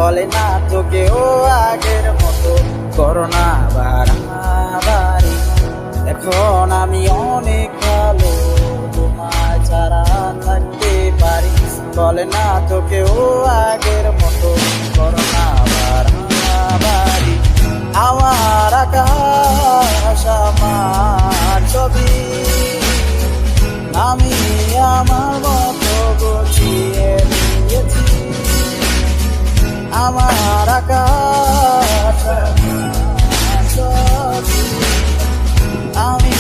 বলে না তো কেউ আগের মতো করোনা বাড়াবাড়ি। এখন আমি অনেক ভালো, তোমায় ছাড়া থাকতে পারি। বলে না তো কেউ আগের মতো করোনা বাড়াবাড়ি। আমার আকাশ আমার ছবি, আমি আমার মতো গুছিয়ে নিয়েছি। আমার আকাশ আমার ছবি, আমি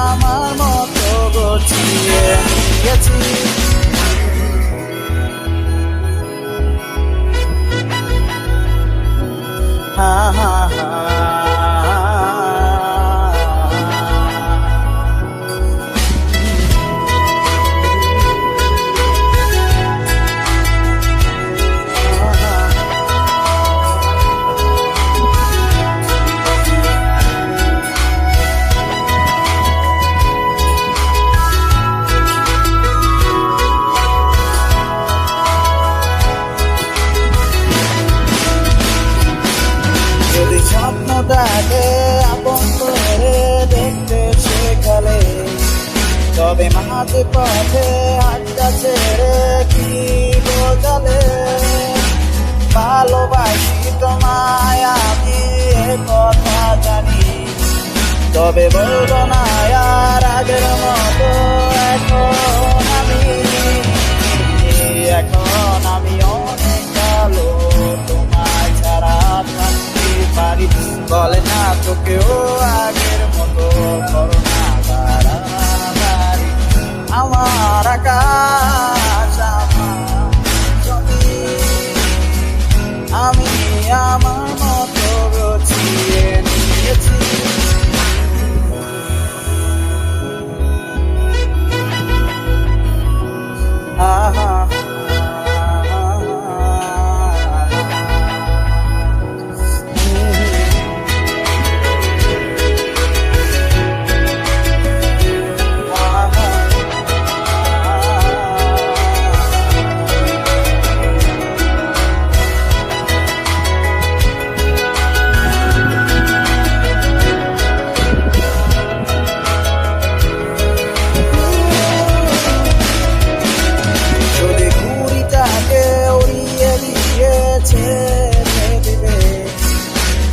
আমার মতো গুছিয়ে নিয়েছি। হা হা হা স্বপ্নটাকে আপন করে দেখতে শেখালে, তবে মাঝে পথে হাতটা ছেড়ে কি বোঝালে। ভালোবাসি তোমায় আমি এ কথা জানি, তবে বলবো না আর আগের মতো। এখন আমি অনেক ভালো, তোমায় ছাড়া থাকতে পারি। বলে না তো কেউ আগের মতো করোনা বাড়াবাড়ি। আমার আকাশ আমার ছবি, আমি আমার মতো গুছিয়ে নিয়েছি। আহা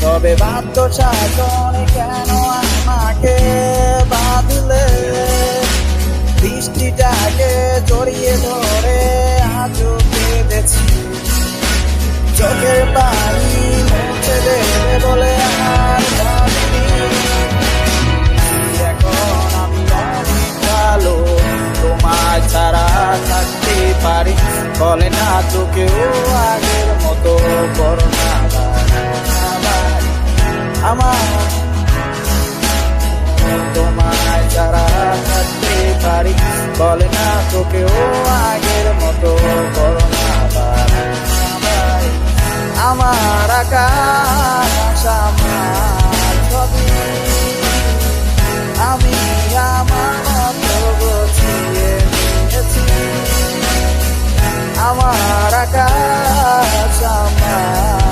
তবে বাধ্য শাসনে কেন আমাকে বাঁধলে। বৃষ্টিটাকে জড়িয়ে ধরে আজও কেঁদেছি, চোখের পানি মুছে দেবে বলে আর ভাবিনি। এখন আমি অনেক ভালো, তোমায় ছাড়া থাকতে পারি। বলে না তো কেউ আগের মতো করোনা আমার, তোমায় ছাড়া থাকতে পারি। বলে না তো কেউ আগের মতো করোনা বাড়াবাড়ি। আমার আকাশ আমার ছবি, আমি আমার মতো গুছিয়ে নিয়েছি। আমার আকাশ আমার